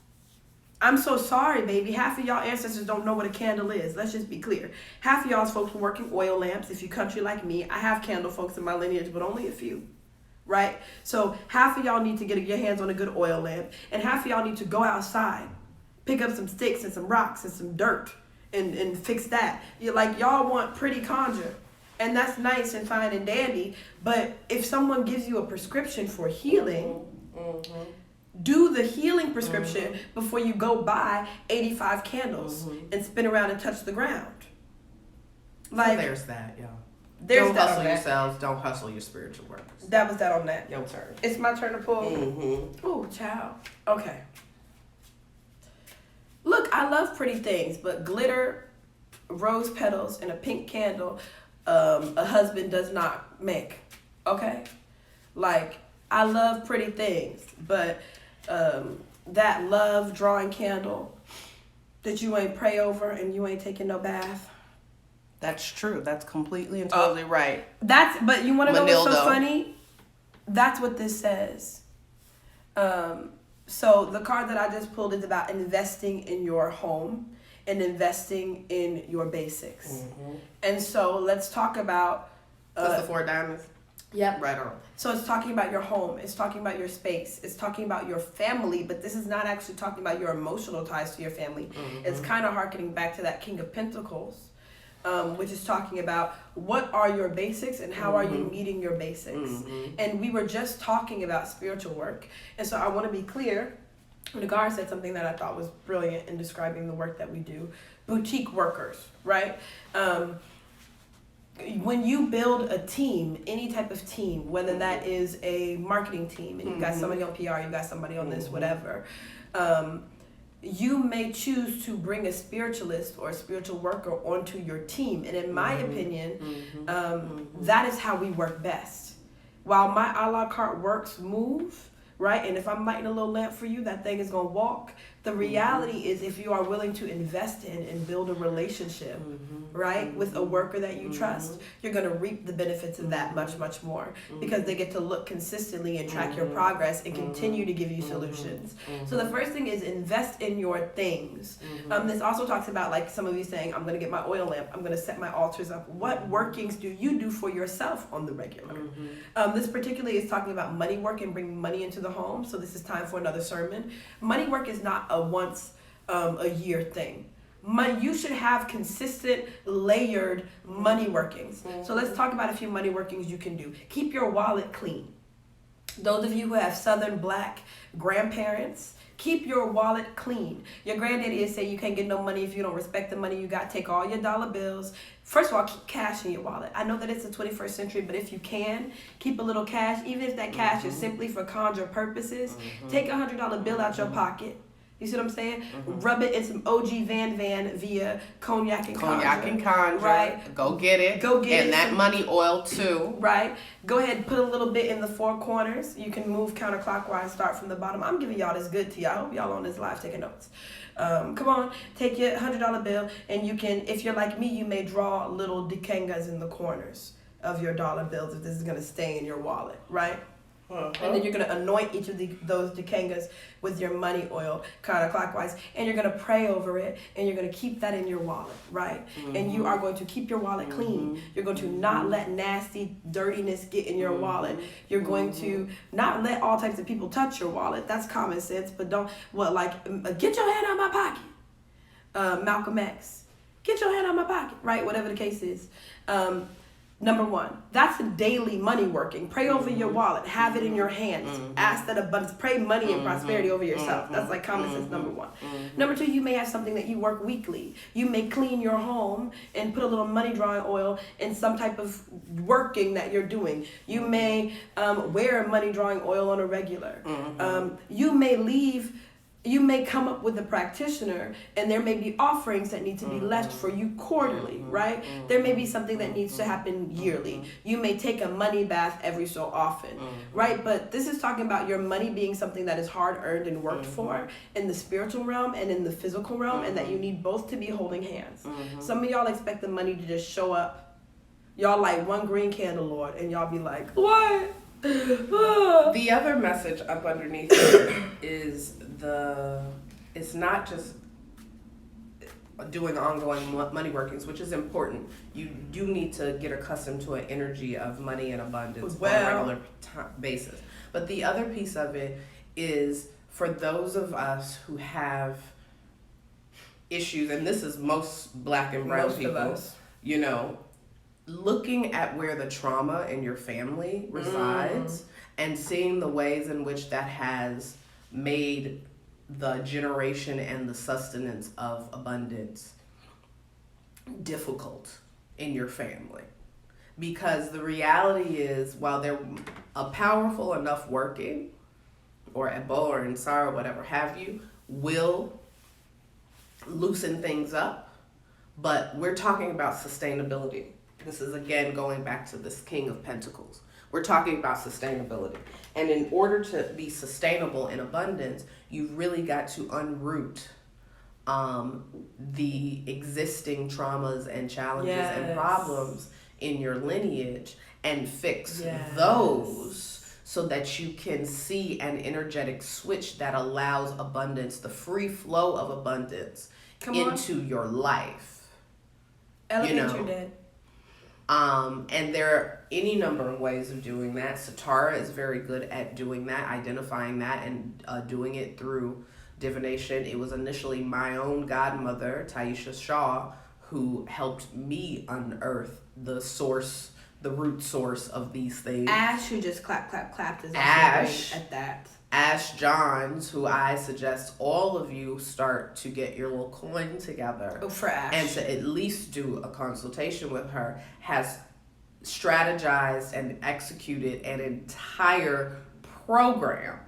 I'm so sorry, baby. Half of y'all ancestors don't know what a candle is. Let's just be clear. Half of y'all's folks were working oil lamps. If you country like me, I have candle folks in my lineage, but only a few. Right? So half of y'all need to get your hands on a good oil lamp, and half of y'all need to go outside, pick up some sticks and some rocks and some dirt and fix that. Y'all want pretty conjure, and that's nice and fine and dandy, but if someone gives you a prescription for healing, Do the healing prescription before you go buy 85 candles and spin around and touch the ground. Like, so there's that, yeah. There's don't that hustle yourselves. Don't hustle your spiritual workers. That was that on that. Your turn. It's my turn to pull. Mm-hmm. Oh, child. Okay. Look, I love pretty things, but glitter, rose petals, and a pink candle, a husband does not make. Okay? Like, I love pretty things, but that love drawing candle that you ain't pray over and you ain't taking no bath. That's true. That's completely and totally right. But you want to know what's so funny? That's what this says. So the card that I just pulled is about investing in your home and investing in your basics. Mm-hmm. And so let's talk about... That's the 4 diamonds? Yep. Right on. So it's talking about your home. It's talking about your space. It's talking about your family, but this is not actually talking about your emotional ties to your family. Mm-hmm. It's kind of harkening back to that King of Pentacles. Which is talking about what are your basics and how are you meeting your basics. Mm-hmm. And we were just talking about spiritual work. And so I want to be clear. Nagar said something that I thought was brilliant in describing the work that we do. Boutique workers, right? When you build a team, any type of team, whether that is a marketing team, and you got somebody on PR, you got somebody on this, whatever, you may choose to bring a spiritualist or a spiritual worker onto your team. And in my opinion, that is how we work best. While my a la carte works move, right? And if I'm lighting a little lamp for you, that thing is going to walk. The reality is if you are willing to invest in and build a relationship, right, with a worker that you trust, you're going to reap the benefits of that much, much more because they get to look consistently and track your progress and continue to give you solutions. So the first thing is invest in your things. This also talks about like some of you saying, I'm going to get my oil lamp. I'm going to set my altars up. What workings do you do for yourself on the regular? This particularly is talking about money work and bringing money into the home. So this is time for another sermon. Money work is not a once a year thing. You should have consistent, layered money workings. So let's talk about a few money workings you can do. Keep your wallet clean. Those of you who have Southern Black grandparents, keep your wallet clean. Your granddaddy is saying you can't get no money if you don't respect the money you got. Take all your dollar bills. First of all, keep cash in your wallet. I know that it's the 21st century, but if you can, keep a little cash. Even if that cash is simply for conjure purposes, take a $100 bill out your pocket. You see what I'm saying? Rub it in some OG Van via cognac and conjure. Right? Go get it. And that money oil too. Right? Go ahead and put a little bit in the 4 corners. You can move counterclockwise, start from the bottom. I'm giving y'all this good tea. I hope y'all on this live taking notes. Come on, take your $100 bill and you can, if you're like me, you may draw little dekengas in the corners of your dollar bills if this is going to stay in your wallet, right? And then you're going to anoint each of those dekengas with your money oil counterclockwise, and you're going to pray over it, and you're going to keep that in your wallet, right? And you are going to keep your wallet clean. You're going to not let nasty dirtiness get in your wallet. You're going to not let all types of people touch your wallet. That's common sense, but don't, get your hand out of my pocket. Malcolm X. Get your hand out of my pocket, right? Whatever the case is. Number 1, that's a daily money working. Pray over your wallet. Have it in your hands. Ask that abundance. Pray money and prosperity over yourself. That's like common sense, number 1. Number 2, you may have something that you work weekly. You may clean your home and put a little money drawing oil in some type of working that you're doing. You may wear money drawing oil on a regular. You may come up with a practitioner and there may be offerings that need to be left for you quarterly, right? There may be something that needs to happen yearly. You may take a money bath every so often, right? But this is talking about your money being something that is hard earned and worked for in the spiritual realm and in the physical realm, and that you need both to be holding hands. Some of y'all expect the money to just show up. Y'all like one green candle, Lord, and y'all be like, what? The other message up underneath here is it's not just doing ongoing money workings, which is important. You do need to get accustomed to an energy of money and abundance on a regular basis. But the other piece of it is for those of us who have issues, and this is most Black and brown people, you know, looking at where the trauma in your family resides and seeing the ways in which that has made the generation and the sustenance of abundance difficult in your family. Because the reality is, while they're powerful enough working, or Ebo or Ansar or whatever have you, will loosen things up, but we're talking about sustainability. This is again going back to this King of Pentacles. We're talking about sustainability. And in order to be sustainable in abundance, you've really got to unroot the existing traumas and challenges and problems in your lineage and fix those so that you can see an energetic switch that allows abundance, the free flow of abundance into your life. Elevate your dead. And there are any number of ways of doing that. SATARRA is very good at doing that, identifying that, and doing it through divination. It was initially my own godmother, Taisha Shaw, who helped me unearth the source, the root source of these things. Ash, who just clapped, is Ash at that. Ash Johns, who I suggest all of you start to get your little coin together. For Ash. And to at least do a consultation with her, has strategized and executed an entire program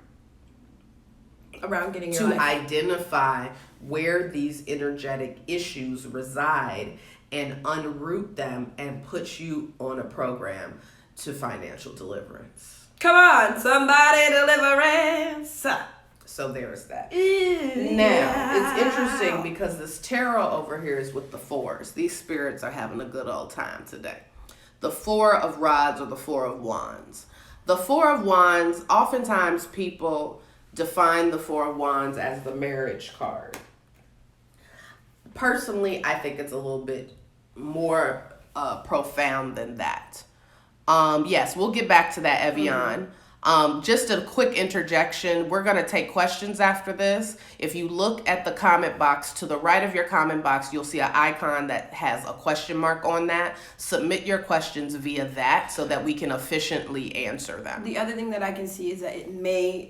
around getting your to life. Identify where these energetic issues reside and unroot them and put you on a program to financial deliverance. Come on, somebody, deliverance. So there's that. Now, it's interesting because this tarot over here is with the fours. These spirits are having a good old time today. The Four of Rods or the Four of Wands. The Four of Wands, oftentimes people define the Four of Wands as the marriage card. Personally, I think it's a little bit more profound than that. Yes, we'll get back to that, Evian. Just a quick interjection. We're going to take questions after this. If you look at the comment box, to the right of your comment box, you'll see an icon that has a question mark on that. Submit your questions via that so that we can efficiently answer them. The other thing that I can see is that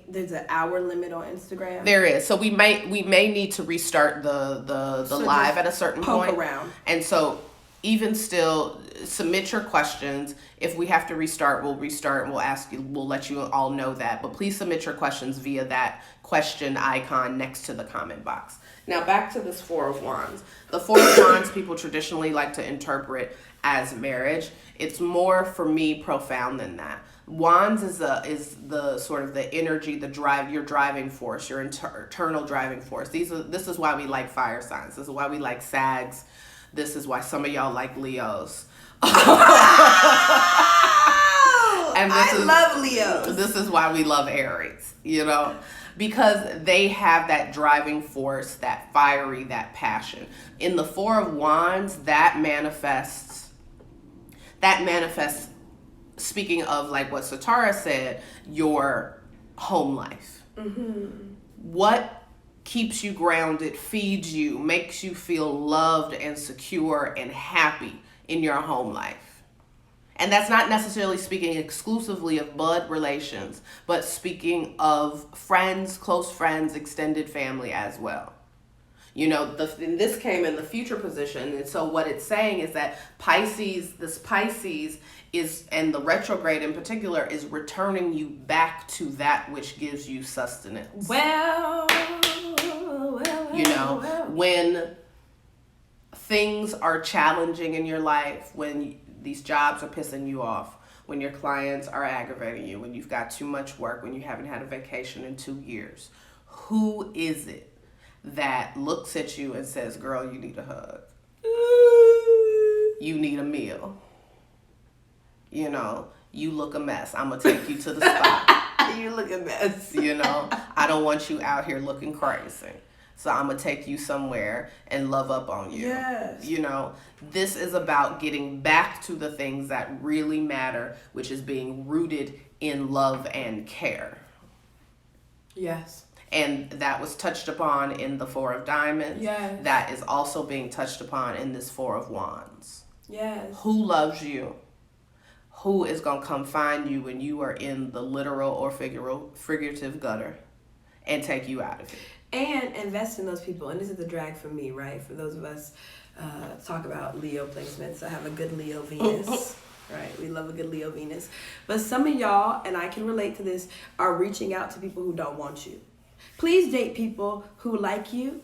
there's an hour limit on Instagram. There is. So we may need to restart the live at a certain point. Around. And so even still, submit your questions. If we have to restart, we'll restart and we'll let you all know that. But please submit your questions via that question icon next to the comment box. Now back to this Four of Wands. The Four of Wands people traditionally like to interpret as marriage. It's more, for me, profound than that. Wands is the sort of the energy, the drive, your driving force, your internal driving force. This is why we like fire signs. This is why we like Sags. This is why some of y'all like Leos. And I love Leos. This is why we love Aries, because they have that driving force, that fiery, that passion. In the Four of Wands, that manifests, speaking of like what SATARRA said, your home life. Mm-hmm. What keeps you grounded, feeds you, makes you feel loved and secure and happy in your home life. And that's not necessarily speaking exclusively of blood relations, but speaking of friends, close friends, extended family as well. This came in the future position. And so what it's saying is that Pisces is, and the retrograde in particular, is returning you back to that which gives you sustenance. When things are challenging in your life, when these jobs are pissing you off, when your clients are aggravating you, when you've got too much work, when you haven't had a vacation in 2 years, who is it that looks at you and says, girl, you need a hug? You need a meal. You look a mess. I'm going to take you to the spot. You look a mess. I don't want you out here looking crazy. So I'm going to take you somewhere and love up on you. Yes. This is about getting back to the things that really matter, which is being rooted in love and care. Yes. And that was touched upon in the Four of Diamonds. Yes. That is also being touched upon in this Four of Wands. Yes. Who loves you? Who is going to come find you when you are in the literal or figurative gutter? and take you out of it. And invest in those people. And this is the drag for me, right? For those of us talk about Leo placements. I have a good Leo Venus. Right, we love a good Leo Venus. But some of y'all, and I can relate to this, are reaching out to people who don't want you. Please date people who like you.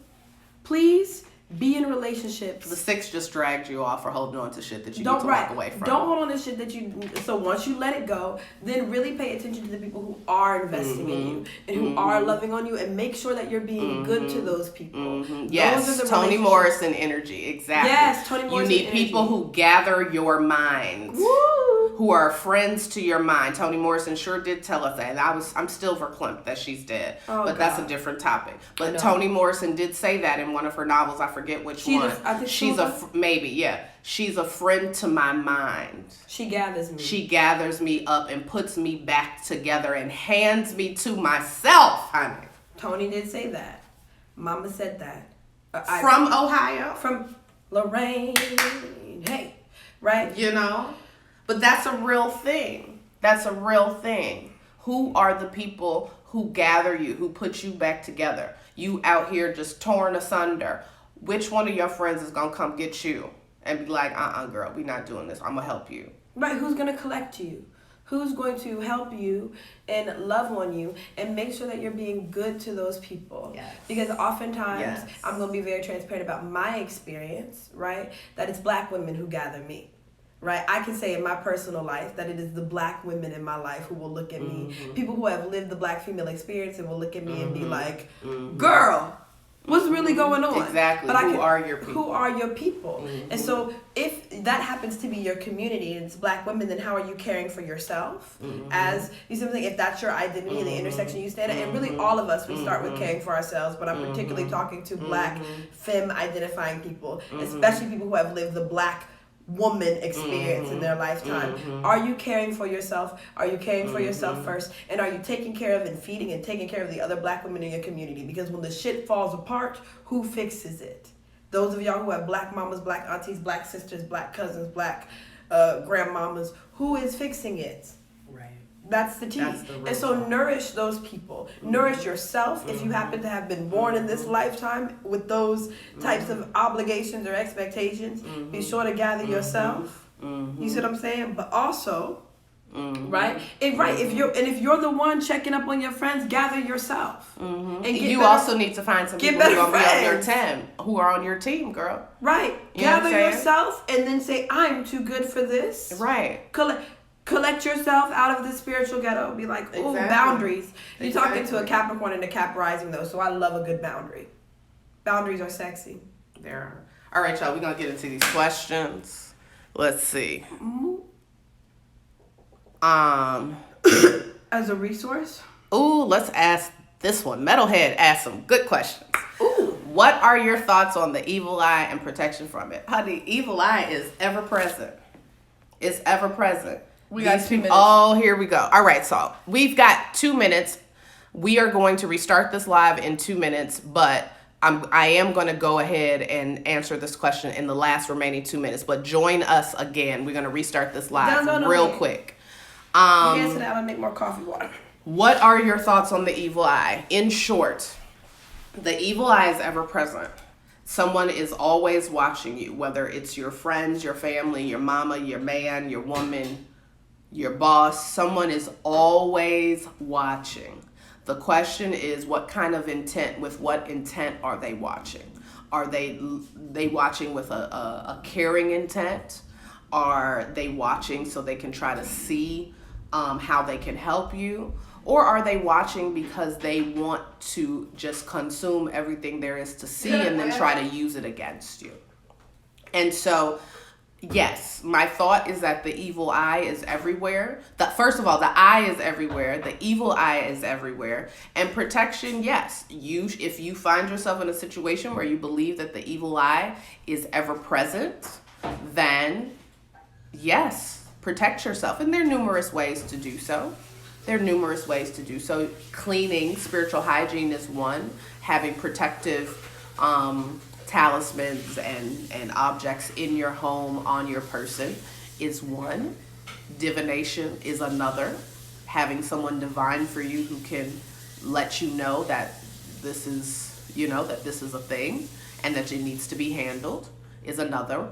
Please be in relationships. The 6 just dragged you off for holding on to shit that you don't need to walk away from. Don't hold on to shit that you. So once you let it go, then really pay attention to the people who are investing in you and who are loving on you, and make sure that you're being good to those people. Yes, those are the Toni Morrison energy, exactly. Yes, Toni Morrison energy. You need people who gather your mind. Woo! Who are friends to your mind. Toni Morrison sure did tell us that, and I'm still verklempt that she's dead. Oh, but God. That's a different topic. But Toni Morrison did say that in one of her novels. I forget which one. She's a friend to my mind. She gathers me. She gathers me up and puts me back together and hands me to myself, honey. Toni did say that. Mama said that. From Ohio. From Lorraine. Hey, right? You know? But that's a real thing. That's a real thing. Who are the people who gather you, who put you back together? You out here just torn asunder. Which one of your friends is going to come get you and be like, girl, we not doing this. I'm going to help you. Right. Who's going to collect you? Who's going to help you and love on you and make sure that you're being good to those people? Yes. Because oftentimes, I'm going to be very transparent about my experience, right? That it's black women who gather me. Right, I can say in my personal life that it is the black women in my life who will look at me, people who have lived the black female experience and will look at me and be like, girl, what's really going on? Exactly. Who are your people? Who are your people? And so if that happens to be your community and it's black women, then how are you caring for yourself? As you see something, if that's your identity and the intersection you stand at, and really all of us, we start with caring for ourselves, but I'm particularly talking to black femme identifying people, especially people who have lived the black woman experience in their lifetime. Are you caring for yourself? Are you caring for yourself first? And are you taking care of and feeding and taking care of the other black women in your community? Because when the shit falls apart, who fixes it? Those of y'all who have black mamas, black aunties, black sisters, black cousins, black grandmamas, who is fixing it? Right. That's the tea. And so nourish those people. Nourish yourself if you happen to have been born in this lifetime with those types of obligations or expectations. Be sure to gather yourself. You see what I'm saying? But also, right? If you're the one checking up on your friends, gather yourself. And you also need to find some people who are on your team, who are on your team, girl. Right. Gather yourself and then say, I'm too good for this. Right. Collect yourself out of the spiritual ghetto. Be like, ooh, boundaries. You're talking to a Capricorn and a Cap rising, though, so I love a good boundary. Boundaries are sexy. There are. All right, y'all, we're going to get into these questions. Let's see. As a resource? Ooh, let's ask this one. Metalhead asked some good questions. Ooh. What are your thoughts on the evil eye and protection from it? Honey, evil eye is ever present. It's ever present. We got 2 minutes. Oh, here we go. All right, so we've got 2 minutes. We are going to restart this live in 2 minutes, but I am going to go ahead and answer this question in the last remaining 2 minutes. But join us again. We're going to restart this live real quick. Yes, and I'll make more coffee water. What are your thoughts on the evil eye? In short, the evil eye is ever present. Someone is always watching you, whether it's your friends, your family, your mama, your man, your woman, your boss. Someone is always watching. The question is, what kind of intent, with what intent are they watching? Are they watching with a caring intent? Are they watching so they can try to see how they can help you? Or are they watching because they want to just consume everything there is to see and then try to use it against you? And so, yes, my thought is that the evil eye is everywhere. First of all, the eye is everywhere. The evil eye is everywhere. And protection, yes. If you find yourself in a situation where you believe that the evil eye is ever present, then yes, protect yourself. And there are numerous ways to do so. Cleaning, spiritual hygiene is one. Having protective talismans and objects in your home, on your person, is one. Divination is another. Having someone divine for you who can let you know that this is, that this is a thing and that it needs to be handled is another.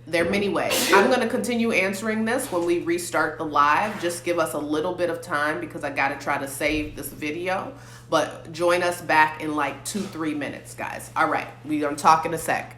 There are many ways. I'm going to continue answering this when we restart the live. Just give us a little bit of time because I got to try to save this video. But join us back in like 2-3 minutes, guys. All right, we're going to talk in a sec.